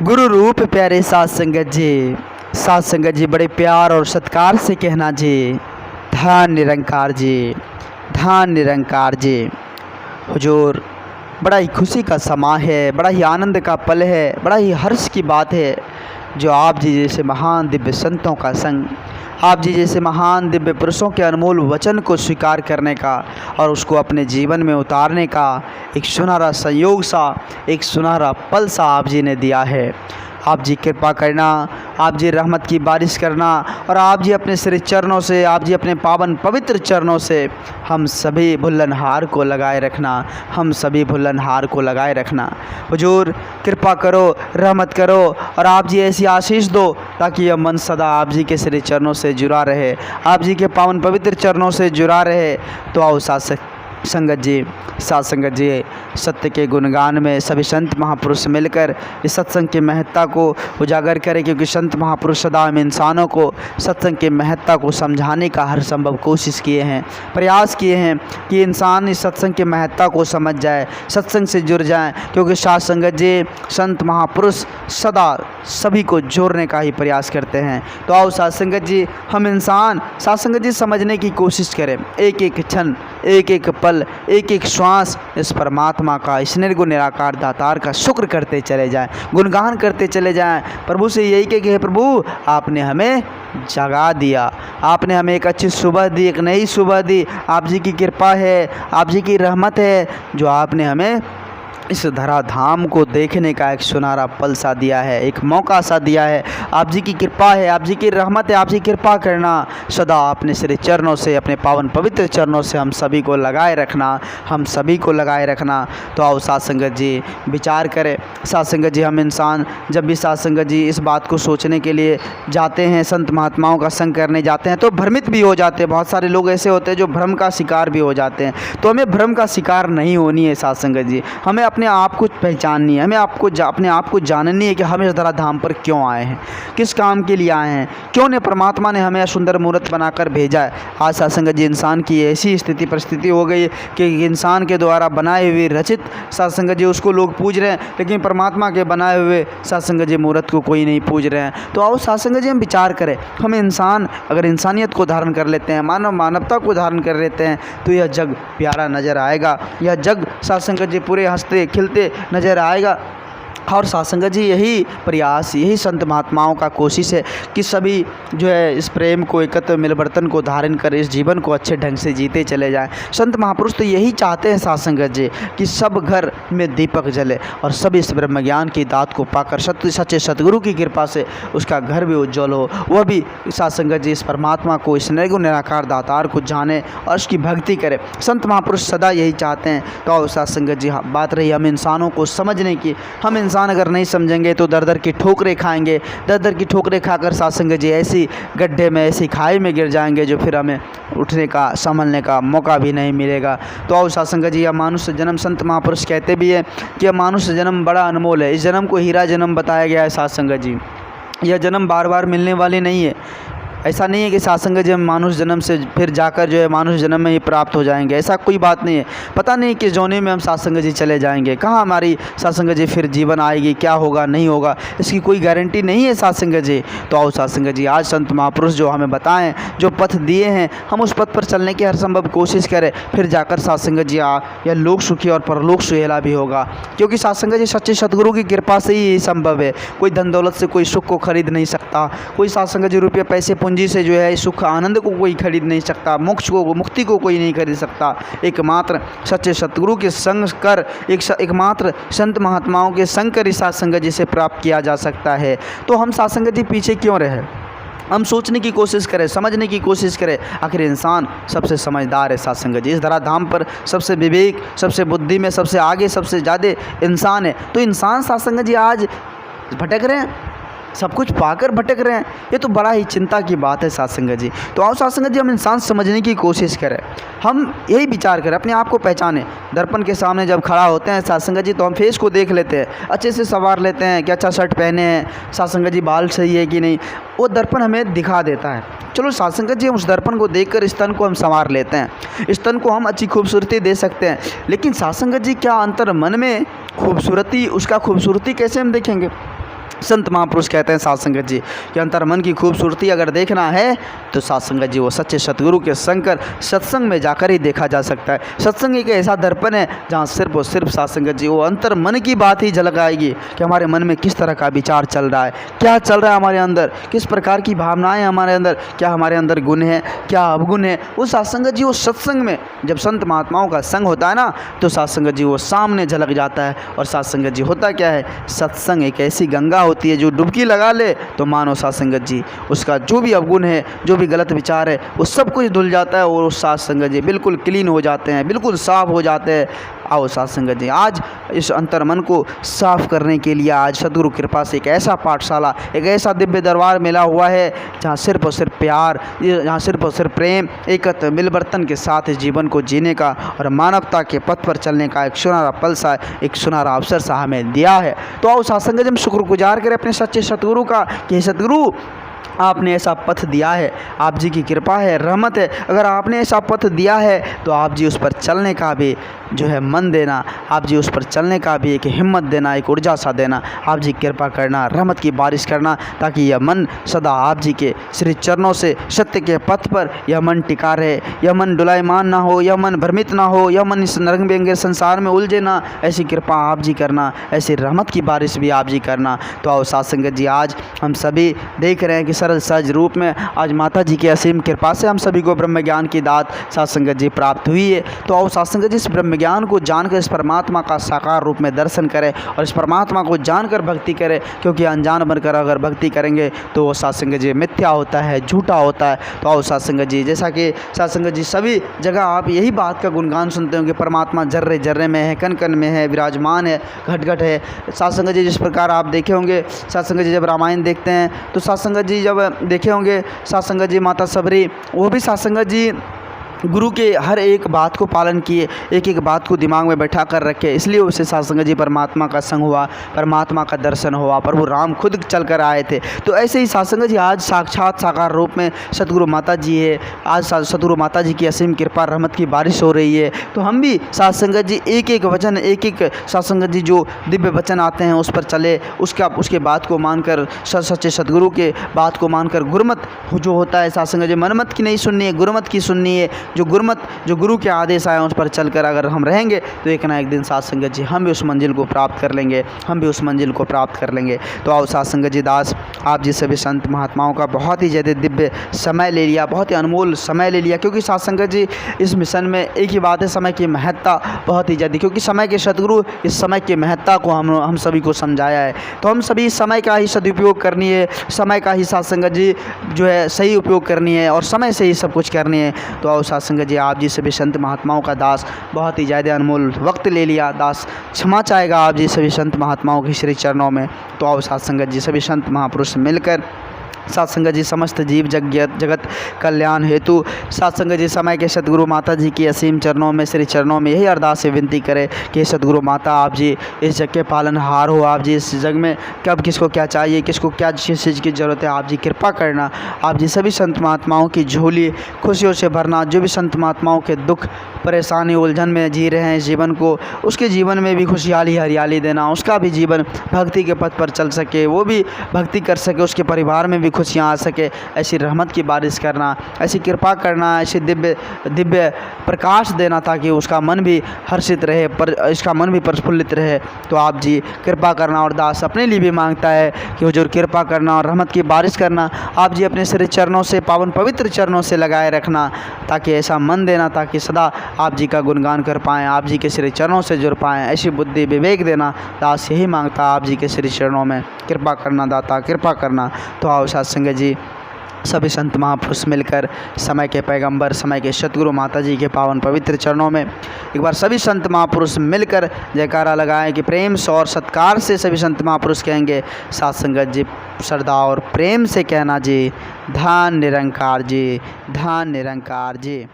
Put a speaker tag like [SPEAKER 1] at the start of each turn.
[SPEAKER 1] गुरु रूप प्यारे साध संगत जी, साध संगत जी बड़े प्यार और सत्कार से कहना जी, धन निरंकार जी, धन निरंकार जी। हुजूर, बड़ा ही खुशी का समा है, बड़ा ही आनंद का पल है, बड़ा ही हर्ष की बात है जो आप जी जैसे महान दिव्य संतों का संग, आप जी जैसे महान दिव्य पुरुषों के अनमोल वचन को स्वीकार करने का और उसको अपने जीवन में उतारने का एक सुनहरा संयोग सा, एक सुनहरा पल सा आप जी ने दिया है। आप जी कृपा करना, आप जी रहमत की बारिश करना और आप जी अपने श्री चरणों से, आप जी अपने पावन पवित्र चरणों से हम सभी भुल्लनहार को लगाए रखना, हम सभी भुल्लनहार को लगाए रखना। हुजूर कृपा करो, रहमत करो और आप जी ऐसी आशीष दो ताकि यह मन सदा आप जी के श्री चरणों से जुड़ा रहे, आप जी के पावन पवित्र चरणों से जुड़ा रहे। तो आओ संगत जी, साथ संगत जी, सत्य के गुणगान में सभी संत महापुरुष मिलकर इस सत्संग की महत्ता को उजागर करें, क्योंकि संत महापुरुष सदा हम इंसानों को सत्संग की महत्ता को समझाने का हर संभव कोशिश किए हैं, प्रयास किए हैं कि इंसान इस सत्संग की महत्ता को समझ जाए, सत्संग से जुड़ जाए, क्योंकि साथ संगत जी संत महापुरुष सदा सभी को जोड़ने का ही प्रयास करते हैं। तो आओ साथ संगत जी, हम इंसान साथ संगत जी समझने की कोशिश करें, एक एक क्षण, एक एक पल, एक एक श्वास इस परमात्मा का, इस निर्गुण निराकार दातार का शुक्र करते चले जाएं, गुणगान करते चले जाएं। प्रभु से यही कहे कि हे प्रभु, आपने हमें जगा दिया, आपने हमें एक अच्छी सुबह दी, एक नई सुबह दी। आप जी की कृपा है, आप जी की रहमत है जो आपने हमें इस धराधाम को देखने का एक सुनहरा पल सा दिया है, एक मौका सा दिया है। आप जी की कृपा है, आप जी की रहमत है, आप जी कृपा करना, सदा अपने श्री चरणों से, अपने पावन पवित्र चरणों से हम सभी को लगाए रखना, हम सभी को लगाए रखना। तो आओ साथ संगत जी विचार करें। साथ संगत जी, हम इंसान जब भी साथ संगत जी इस बात को सोचने के लिए जाते हैं, संत महात्माओं का संग करने जाते हैं तो भ्रमित भी हो जाते हैं। बहुत सारे लोग ऐसे होते हैं जो भ्रम का शिकार भी हो जाते हैं। तो हमें भ्रम का शिकार नहीं होनी है साथ संगत जी, हमें अपने आप को पहचाननी है, हमें अपने आप को जाननी है कि हम इस धराधाम पर क्यों आए हैं, किस काम के लिए आए हैं, क्यों ने परमात्मा ने हमें सुंदर मूर्त बनाकर भेजा है। आज सात्संग जी इंसान की ऐसी स्थिति परिस्थिति हो गई है कि इंसान के द्वारा बनाए हुए रचित सात्संग जी उसको लोग पूज रहे हैं, लेकिन परमात्मा के बनाए हुए सात्संग जी मूर्त को कोई नहीं पूज रहे हैं। तो आओ सात्संग जी हम विचार करें, हम इंसान अगर इंसानियत को धारण कर लेते हैं, मानवता को धारण कर लेते हैं तो यह जग प्यारा नज़र आएगा, यह जग सात्संग जी पूरे हंसते खिलते नज़र आएगा। और सात्संगत जी यही प्रयास, यही संत महात्माओं का कोशिश है कि सभी जो है इस प्रेम को, एकत्र मिलवर्तन को धारण कर इस जीवन को अच्छे ढंग से जीते चले जाएं। संत महापुरुष तो यही चाहते हैं सात्संगत जी कि सब घर में दीपक जले और सभी इस ब्रह्म ज्ञान की दात को पाकर सच्चे सतगुरु की कृपा से उसका घर भी उज्जवल हो, वह भी सात्संगत जी इस परमात्मा को, इस निर्गुण निराकार दातार को जाने और उसकी भक्ति करे। संत महापुरुष सदा यही चाहते हैं। तो सात्संगत जी बात रही हम इंसानों को समझने की, हम इंसान अगर नहीं समझेंगे तो दर दर की ठोकरें खाएंगे, दर दर की ठोकरें खाकर सात्संग जी ऐसी गड्ढे में, ऐसी खाई में गिर जाएंगे जो फिर हमें उठने का, संभलने का मौका भी नहीं मिलेगा। तो आओ सात्संग जी, यह मानुष जन्म, संत महापुरुष कहते भी है कि यह मानुष जन्म बड़ा अनमोल है, इस जन्म को हीरा जन्म बताया गया है सात्संग जी। यह जन्म बार बार मिलने वाली नहीं है। ऐसा नहीं है कि सात्संग जी हम मानुष जन्म से फिर जाकर जो है मानुष जन्म में ही प्राप्त हो जाएंगे, ऐसा कोई बात नहीं है। पता नहीं किस जोने में हम सात्संग जी चले जाएंगे, कहाँ हमारी सात्संग जी फिर जीवन आएगी, क्या होगा नहीं होगा, इसकी कोई गारंटी नहीं है सात्संग जी। तो आओ सात्संग जी, आज संत महापुरुष जो हमें बताएं, जो पथ दिए हैं, हम उस पथ पर चलने की हर संभव कोशिश करें, फिर जाकर सात्संग जी यह लोक सुखी और परलोक सुहेला भी होगा। क्योंकि सात्संग जी सच्चे सतगुरु की कृपा से ही संभव है। कोई धन दौलत से कोई सुख को खरीद नहीं सकता, कोई सात्संग जी रुपये पैसे पूंजी से जो है सुख आनंद को कोई खरीद नहीं सकता, मोक्ष को, मुक्ति को कोई नहीं खरीद सकता। एकमात्र सच्चे सतगुरु के संग कर, एकमात्र संत महात्माओं के संग कर इस सात्संग जी से प्राप्त किया जा सकता है। तो हम सात्संग जी पीछे क्यों रहे, हम सोचने की कोशिश करें, समझने की कोशिश करें। आखिर इंसान सबसे समझदार है सात्संग जी, इस धराधाम पर सबसे विवेक, सबसे बुद्धि में सबसे आगे, सबसे ज़्यादा इंसान है। तो इंसान सात्संग जी आज भटक रहे हैं, सब कुछ पाकर भटक रहे हैं, ये तो बड़ा ही चिंता की बात है सात्संग जी। तो आओ सात्संग जी हम इंसान समझने की कोशिश करें, हम यही विचार करें, अपने आप को पहचानें। दर्पण के सामने जब खड़ा होते हैं सात्संग जी तो हम फेस को देख लेते हैं, अच्छे से संवार लेते हैं कि अच्छा शर्ट पहने हैं, सात्संग जी बाल सही है कि नहीं, वो दर्पण हमें दिखा देता है। चलो सात्संग जी हम उस दर्पण को देखकर इस तन को हम संवार लेते हैं, इस तन को हम अच्छी खूबसूरती दे सकते हैं, लेकिन सात्संग जी क्या अंतर मन में खूबसूरती, उसका खूबसूरती कैसे हम देखेंगे? संत महापुरुष कहते हैं साध संगत जी कि अंतर मन की खूबसूरती अगर देखना है तो साध संगत जी वो सच्चे सतगुरु के संग कर सत्संग में जाकर ही देखा जा सकता है। सत्संग एक ऐसा दर्पण है जहाँ सिर्फ और सिर्फ साध संगत जी वो अंतर मन की बात ही झलक आएगी कि हमारे मन में किस तरह का विचार चल रहा है, क्या चल रहा है हमारे अंदर, किस प्रकार की भावनाएं हमारे अंदर, क्या हमारे अंदर गुण है, क्या अवगुण है। वो साध संगत जी वो सत्संग में जब संत महात्माओं का संग होता है ना तो साध संगत जी वो सामने झलक जाता है। और साध संगत जी होता क्या है, सत्संग एक ऐसी गंगा होती है जो डुबकी लगा ले तो मानो साध संगत जी उसका जो भी अवगुण है, जो भी गलत विचार है, वो सब कुछ धुल जाता है और उस साध संगत जी बिल्कुल क्लीन हो जाते हैं, बिल्कुल साफ हो जाते हैं। आओ साध संगत जी आज इस अंतर मन को साफ करने के लिए आज सद्गुरु कृपा से एक ऐसा पाठशाला, एक ऐसा दिव्य दरबार मिला हुआ है जहाँ सिर्फ और सिर्फ प्यार, जहाँ सिर्फ और सिर्फ प्रेम, एकत्र मिलवर्तन के साथ इस जीवन को जीने का और मानवता के पथ पर चलने का एक सुनहरा पल सा, एक सुनहरा अवसर सा हमें दिया है। तो आओ साध संगत जी हम शुक्रगुजार करें अपने सच्चे सतगुरु का कि सतगुरु आपने ऐसा पथ दिया है, आप जी की कृपा है, रहमत है। अगर आपने ऐसा पथ दिया है तो आप जी उस पर चलने का भी जो है मन देना, आप जी उस पर चलने का भी एक हिम्मत देना, एक ऊर्जा सा देना, आप जी कृपा करना, रहमत की बारिश करना, ताकि यह मन सदा आप जी के श्री चरणों से सत्य के पथ पर यह मन टिका रहे, यह मन डुलायमान ना हो, यह मन भ्रमित ना हो, यह मन इस रंग बिरंगे संसार में उलझे ना। ऐसी कृपा आप जी करना, ऐसी रहमत की बारिश भी आप जी करना। तो आओ साध संगत जी आज हम सभी देख रहे हैं कि सरल सहज रूप में आज माता जी की असीम कृपा से हम सभी को ब्रह्म ज्ञान की दात साध संगत जी प्राप्त हुई है। तो आओ साध संगत जी इस ब्रह्म ज्ञान को जानकर इस परमात्मा का साकार रूप में दर्शन करें और इस परमात्मा को जानकर भक्ति करें, क्योंकि अनजान बनकर अगर भक्ति करेंगे तो वो साध संगत जी मिथ्या होता है, झूठा होता है। तो आओ साध संगत जी जैसा कि साध संगत जी सभी जगह आप यही बात का गुणगान सुनते होंगे, परमात्मा जर्रे जर्रे में है, कण कण में है, विराजमान है, घट घट है। साध संगत जी जिस प्रकार आप देखे होंगे, साध संगत जी जब रामायण देखते हैं तो साध संगत जी जब देखे होंगे, साध संगत जी माता सबरी वो भी साध संगत जी गुरु के हर एक बात को पालन किए, एक एक बात को दिमाग में बैठा कर रखे, इसलिए उसे साध संगत जी परमात्मा का संग हुआ, परमात्मा का दर्शन हुआ, प्रभु राम खुद चल कर आए थे। तो ऐसे ही साध संगत जी आज साक्षात साकार रूप में सतगुरु माता जी है, आज सतगुरु माता जी की असीम कृपा रहमत की बारिश हो रही है। तो हम भी साध संगत जी एक एक वचन, एक एक साध संगत जी जो दिव्य वचन आते हैं उस पर चले, उसके बात को मानकर, सच्चे सतगुरु के बात को मानकर, गुरुमत जो होता है साध संगत जी मनमत की नहीं सुननी है, गुरुमत की सुननी है। जो गुरु के आदेश आए उस पर चलकर अगर हम रहेंगे तो एक ना एक दिन साध संगत जी हम भी उस मंजिल को प्राप्त कर लेंगे, हम भी उस मंजिल को प्राप्त कर लेंगे। तो आओ साध संगत जी दास आप जी सभी संत महात्माओं का बहुत ही ज़्यादा दिव्य समय ले लिया, बहुत ही अनमोल समय ले लिया, क्योंकि साध संगत जी इस मिशन में एक ही बात है, समय की महत्ता बहुत ही ज़्यादा, क्योंकि समय के सतगुरु इस समय की महत्ता को हम सभी को समझाया है। तो हम सभी समय का ही सदुपयोग करनी है, समय का ही साध संगत जी जो है सही उपयोग करनी है और समय से ही सब कुछ करनी है। तो आओ साध संगत जी आप जी सभी संत महात्माओं का दास बहुत ही ज़्यादा अनमोल वक्त ले लिया, दास क्षमा चाहेगा आप जी सभी संत महात्माओं के श्री चरणों में। तो आओ साध संगत जी सभी संत महापुरुष मिलकर साध संगत जी समस्त जीव जगत कल्याण हेतु साध संगत जी समय के सतगुरु माता जी की असीम चरणों में, श्री चरणों में यही अरदास से विनती करें कि सतगुरु माता आप जी इस जग के पालनहार हो, आप जी इस जग में कब किसको क्या चाहिए, किसको क्या जिस चीज़ की ज़रूरत है, आप जी कृपा करना। आप जी सभी संत महात्माओं की झोली खुशियों से भरना, जो भी संत महात्माओं के दुख परेशानी उलझन में जी रहे हैं इस जीवन को, उसके जीवन में भी खुशहाली हरियाली देना, उसका भी जीवन भक्ति के पथ पर चल सके, वो भी भक्ति कर सके, उसके परिवार में भी खुशियाँ आ सके, ऐसी रहमत की बारिश करना, ऐसी कृपा करना, ऐसी दिव्य प्रकाश देना ताकि उसका मन भी हर्षित रहे, पर इसका मन भी प्रफुल्लित रहे। तो आप जी कृपा करना और दास अपने लिए भी मांगता है कि हुजूर कृपा करना और रहमत की बारिश करना, आप जी अपने श्री चरणों से, पावन पवित्र चरणों से लगाए रखना, ताकि ऐसा मन देना ताकि सदा आप जी का गुणगान कर पाएँ, आप जी के श्री चरणों से जुड़ पाएँ, ऐसी बुद्धि विवेक देना, दास यही मांगता आप जी के श्री चरणों में। कृपा करना दाता, कृपा करना। तो आओ साध संगत जी सभी संत महापुरुष मिलकर समय के पैगंबर, समय के सतगुरु माता जी के पावन पवित्र चरणों में एक बार सभी संत महापुरुष मिलकर जयकारा लगाएं कि प्रेम से और सत्कार से सभी संत महापुरुष कहेंगे, साध संगत जी श्रद्धा और प्रेम से कहना जी, धन निरंकार जी, धन निरंकार जी।